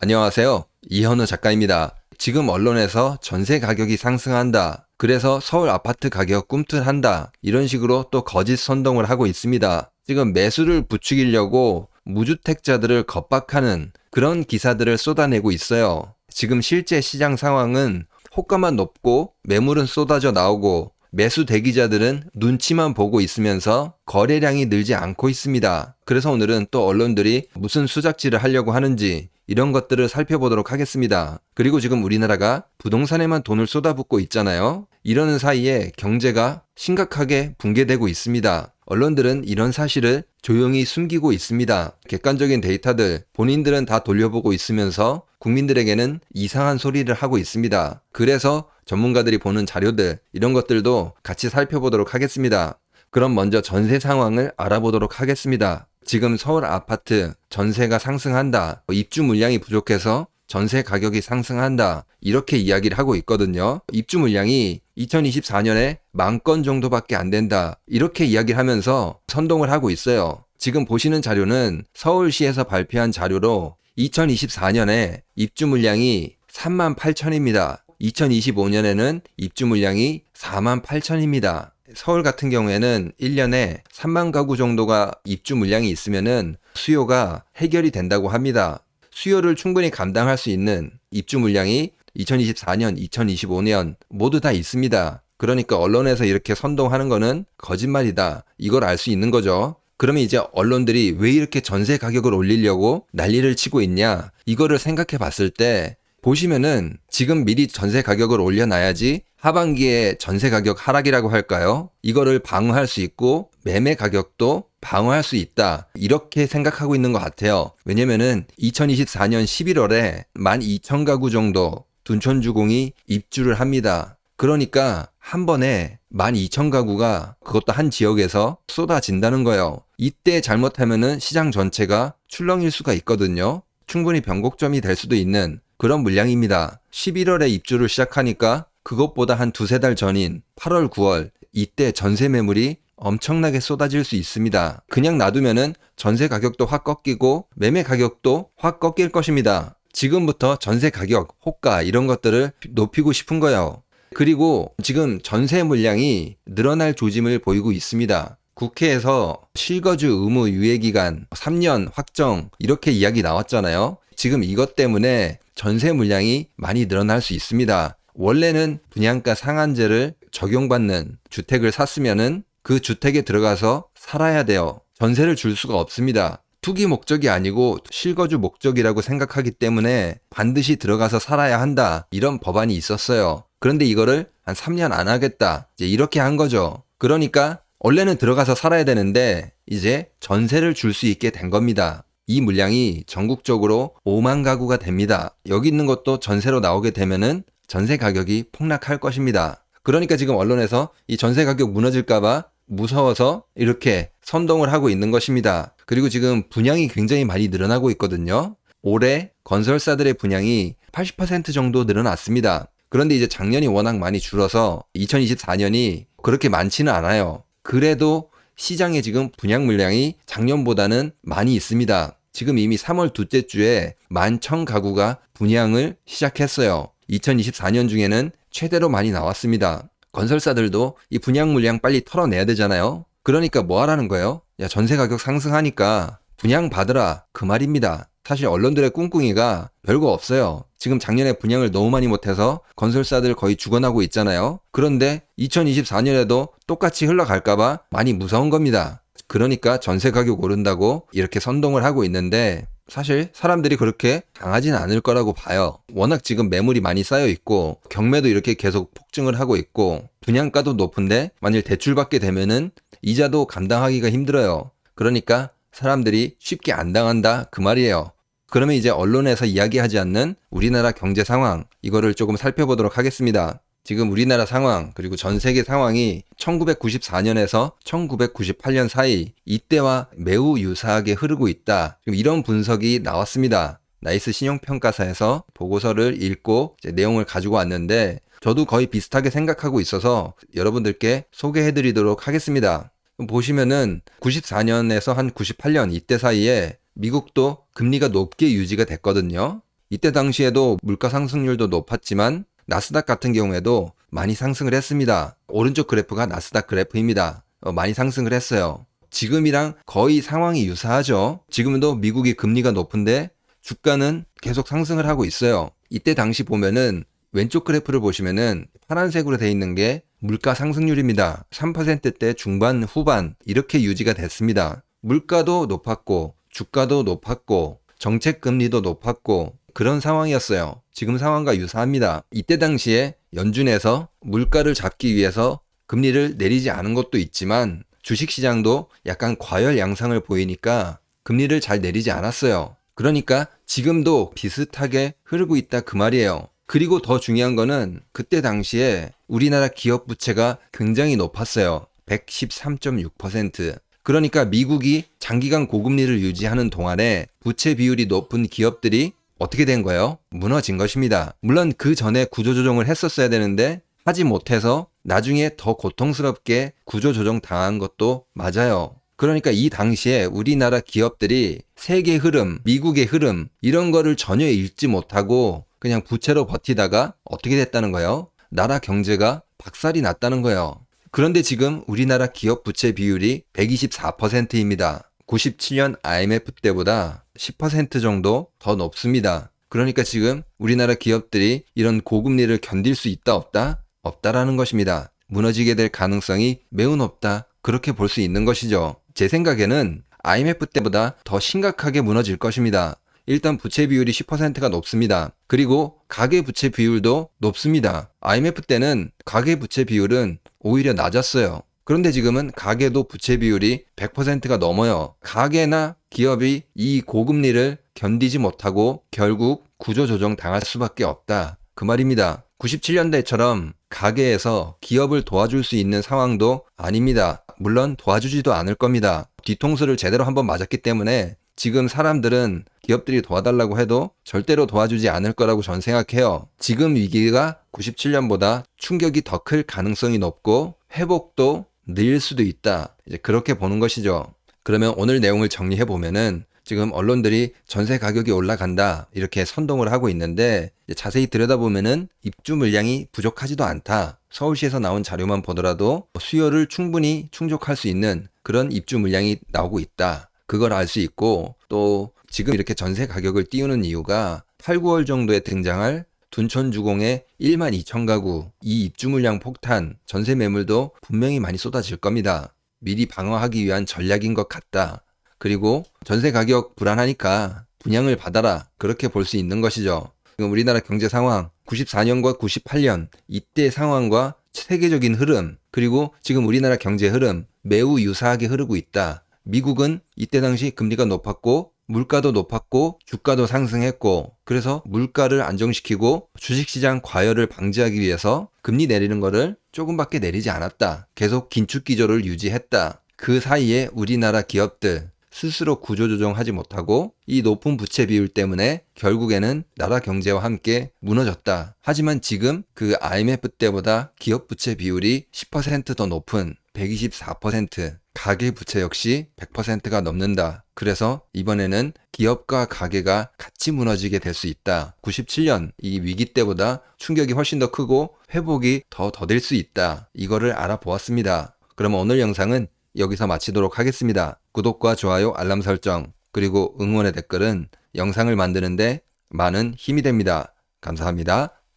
안녕하세요. 이현우 작가입니다. 지금 언론에서 전세 가격이 상승한다. 그래서 서울 아파트 가격 꿈틀한다. 이런 식으로 또 거짓 선동을 하고 있습니다. 지금 매수를 부추기려고 무주택자들을 겁박하는 그런 기사들을 쏟아내고 있어요. 지금 실제 시장 상황은 호가만 높고 매물은 쏟아져 나오고 매수 대기자들은 눈치만 보고 있으면서 거래량이 늘지 않고 있습니다. 그래서 오늘은 또 언론들이 무슨 수작질을 하려고 하는지 이런 것들을 살펴보도록 하겠습니다. 그리고 지금 우리나라가 부동산에만 돈을 쏟아붓고 있잖아요. 이러는 사이에 경제가 심각하게 붕괴되고 있습니다. 언론들은 이런 사실을 조용히 숨기고 있습니다. 객관적인 데이터들 본인들은 다 돌려보고 있으면서 국민들에게는 이상한 소리를 하고 있습니다. 그래서 전문가들이 보는 자료들 이런 것들도 같이 살펴보도록 하겠습니다. 그럼 먼저 전세 상황을 알아보도록 하겠습니다. 지금 서울 아파트 전세가 상승한다. 입주 물량이 부족해서 전세 가격이 상승한다. 이렇게 이야기를 하고 있거든요. 입주 물량이 2024년에 10,000건 정도밖에 안 된다. 이렇게 이야기를 하면서 선동을 하고 있어요. 지금 보시는 자료는 서울시에서 발표한 자료로 2024년에 입주 물량이 38,000입니다. 2025년에는 입주 물량이 48,000입니다. 서울 같은 경우에는 1년에 3만 가구 정도가 입주 물량이 있으면은 수요가 해결이 된다고 합니다. 수요를 충분히 감당할 수 있는 입주 물량이 2024년, 2025년 모두 다 있습니다. 그러니까 언론에서 이렇게 선동하는 거는 거짓말이다. 이걸 알 수 있는 거죠. 그러면 이제 언론들이 왜 이렇게 전세 가격을 올리려고 난리를 치고 있냐? 이거를 생각해 봤을 때 보시면은 지금 미리 전세 가격을 올려놔야지 하반기에 전세 가격 하락이라고 할까요? 이거를 방어할 수 있고 매매 가격도 방어할 수 있다. 이렇게 생각하고 있는 것 같아요. 왜냐면은 2024년 11월에 12,000가구 정도 둔촌주공이 입주를 합니다. 그러니까 한 번에 12,000가구가 그것도 한 지역에서 쏟아진다는 거예요. 이때 잘못하면은 시장 전체가 출렁일 수가 있거든요. 충분히 변곡점이 될 수도 있는 그런 물량입니다. 11월에 입주를 시작하니까 그것보다 한 두세 달 전인 8월, 9월 이때 전세 매물이 엄청나게 쏟아질 수 있습니다. 그냥 놔두면은 전세 가격도 확 꺾이고 매매 가격도 확 꺾일 것입니다. 지금부터 전세 가격, 호가 이런 것들을 높이고 싶은 거예요. 그리고 지금 전세 물량이 늘어날 조짐을 보이고 있습니다. 국회에서 실거주 의무 유예기간 3년 확정 이렇게 이야기 나왔잖아요. 지금 이것 때문에 전세 물량이 많이 늘어날 수 있습니다. 원래는 분양가 상한제를 적용받는 주택을 샀으면은 그 주택에 들어가서 살아야 돼요. 전세를 줄 수가 없습니다. 투기 목적이 아니고 실거주 목적이라고 생각하기 때문에 반드시 들어가서 살아야 한다. 이런 법안이 있었어요. 그런데 이거를 한 3년 안 하겠다. 이제 이렇게 한 거죠. 그러니까 원래는 들어가서 살아야 되는데 이제 전세를 줄 수 있게 된 겁니다. 이 물량이 전국적으로 5만 가구가 됩니다. 여기 있는 것도 전세로 나오게 되면은 전세 가격이 폭락할 것입니다. 그러니까 지금 언론에서 이 전세 가격 무너질까봐 무서워서 이렇게 선동을 하고 있는 것입니다. 그리고 지금 분양이 굉장히 많이 늘어나고 있거든요. 올해 건설사들의 분양이 80% 정도 늘어났습니다. 그런데 이제 작년이 워낙 많이 줄어서 2024년이 그렇게 많지는 않아요. 그래도 시장에 지금 분양 물량이 작년보다는 많이 있습니다. 지금 이미 3월 둘째 주에 11,000가구가 분양을 시작했어요. 2024년 중에는 최대로 많이 나왔습니다. 건설사들도 이 분양 물량 빨리 털어내야 되잖아요. 그러니까 뭐 하라는 거예요? 야, 전세 가격 상승하니까 분양 받으라. 그 말입니다. 사실 언론들의 꿍꿍이가 별거 없어요. 지금 작년에 분양을 너무 많이 못해서 건설사들 거의 죽어나고 있잖아요. 그런데 2024년에도 똑같이 흘러갈까봐 많이 무서운 겁니다. 그러니까 전세 가격 오른다고 이렇게 선동을 하고 있는데 사실 사람들이 그렇게 강하진 않을 거라고 봐요. 워낙 지금 매물이 많이 쌓여 있고 경매도 이렇게 계속 폭증을 하고 있고 분양가도 높은데 만일 대출받게 되면은 이자도 감당하기가 힘들어요. 그러니까 사람들이 쉽게 안 당한다 그 말이에요. 그러면 이제 언론에서 이야기하지 않는 우리나라 경제 상황 이거를 조금 살펴보도록 하겠습니다. 지금 우리나라 상황 그리고 전 세계 상황이 1994년에서 1998년 사이 이때와 매우 유사하게 흐르고 있다. 지금 이런 분석이 나왔습니다. 나이스 신용평가사에서 보고서를 읽고 내용을 가지고 왔는데 저도 거의 비슷하게 생각하고 있어서 여러분들께 소개해드리도록 하겠습니다. 보시면은 94년에서 한 98년 이때 사이에 미국도 금리가 높게 유지가 됐거든요. 이때 당시에도 물가 상승률도 높았지만 나스닥 같은 경우에도 많이 상승을 했습니다. 오른쪽 그래프가 나스닥 그래프입니다. 많이 상승을 했어요. 지금이랑 거의 상황이 유사하죠. 지금도 미국이 금리가 높은데 주가는 계속 상승을 하고 있어요. 이때 당시 보면은 왼쪽 그래프를 보시면은 파란색으로 되어 있는 게 물가 상승률입니다. 3%대 중반 후반 이렇게 유지가 됐습니다. 물가도 높았고 주가도 높았고 정책 금리도 높았고 그런 상황이었어요. 지금 상황과 유사합니다. 이때 당시에 연준에서 물가를 잡기 위해서 금리를 내리지 않은 것도 있지만 주식시장도 약간 과열 양상을 보이니까 금리를 잘 내리지 않았어요. 그러니까 지금도 비슷하게 흐르고 있다 그 말이에요. 그리고 더 중요한 거는 그때 당시에 우리나라 기업 부채가 굉장히 높았어요. 113.6%. 그러니까 미국이 장기간 고금리를 유지하는 동안에 부채 비율이 높은 기업들이 어떻게 된 거예요? 무너진 것입니다. 물론 그 전에 구조조정을 했었어야 되는데 하지 못해서 나중에 더 고통스럽게 구조조정 당한 것도 맞아요. 그러니까 이 당시에 우리나라 기업들이 세계 흐름, 미국의 흐름 이런 거를 전혀 읽지 못하고 그냥 부채로 버티다가 어떻게 됐다는 거예요? 나라 경제가 박살이 났다는 거예요. 그런데 지금 우리나라 기업 부채 비율이 124%입니다. 97년 IMF 때보다 10% 정도 더 높습니다. 그러니까 지금 우리나라 기업들이 이런 고금리를 견딜 수 있다 없다? 없다라는 것입니다. 무너지게 될 가능성이 매우 높다. 그렇게 볼 수 있는 것이죠. 제 생각에는 IMF 때보다 더 심각하게 무너질 것입니다. 일단 부채 비율이 10%가 높습니다. 그리고 가계 부채 비율도 높습니다. IMF 때는 가계 부채 비율은 오히려 낮았어요. 그런데 지금은 가계도 부채 비율이 100%가 넘어요. 가계나 기업이 이 고금리를 견디지 못하고 결국 구조조정 당할 수밖에 없다. 그 말입니다. 97년대처럼 가계에서 기업을 도와줄 수 있는 상황도 아닙니다. 물론 도와주지도 않을 겁니다. 뒤통수를 제대로 한번 맞았기 때문에 지금 사람들은 기업들이 도와달라고 해도 절대로 도와주지 않을 거라고 전 생각해요. 지금 위기가 97년보다 충격이 더 클 가능성이 높고 회복도 느릴 수도 있다. 이제 그렇게 보는 것이죠. 그러면 오늘 내용을 정리해 보면은 지금 언론들이 전세 가격이 올라간다 이렇게 선동을 하고 있는데 자세히 들여다보면은 입주 물량이 부족하지도 않다. 서울시에서 나온 자료만 보더라도 수요를 충분히 충족할 수 있는 그런 입주 물량이 나오고 있다. 그걸 알 수 있고 또 지금 이렇게 전세 가격을 띄우는 이유가 8, 9월 정도에 등장할 둔촌주공의 1만 2천 가구 이 입주 물량 폭탄 전세 매물도 분명히 많이 쏟아질 겁니다. 미리 방어하기 위한 전략인 것 같다. 그리고 전세 가격 불안하니까 분양을 받아라. 그렇게 볼 수 있는 것이죠. 지금 우리나라 경제 상황 94년과 98년 이때 상황과 세계적인 흐름 그리고 지금 우리나라 경제 흐름 매우 유사하게 흐르고 있다. 미국은 이때 당시 금리가 높았고 물가도 높았고 주가도 상승했고 그래서 물가를 안정시키고 주식시장 과열을 방지하기 위해서 금리 내리는 거를 조금밖에 내리지 않았다. 계속 긴축 기조를 유지했다. 그 사이에 우리나라 기업들 스스로 구조조정하지 못하고 이 높은 부채 비율 때문에 결국에는 나라 경제와 함께 무너졌다. 하지만 지금 그 IMF 때보다 기업 부채 비율이 10% 더 높은 124%, 가계 부채 역시 100%가 넘는다. 그래서 이번에는 기업과 가계가 같이 무너지게 될 수 있다. 97년 이 위기 때보다 충격이 훨씬 더 크고 회복이 더 더딜 수 있다. 이거를 알아보았습니다. 그럼 오늘 영상은 여기서 마치도록 하겠습니다. 구독과 좋아요, 알람 설정, 그리고 응원의 댓글은 영상을 만드는데 많은 힘이 됩니다. 감사합니다.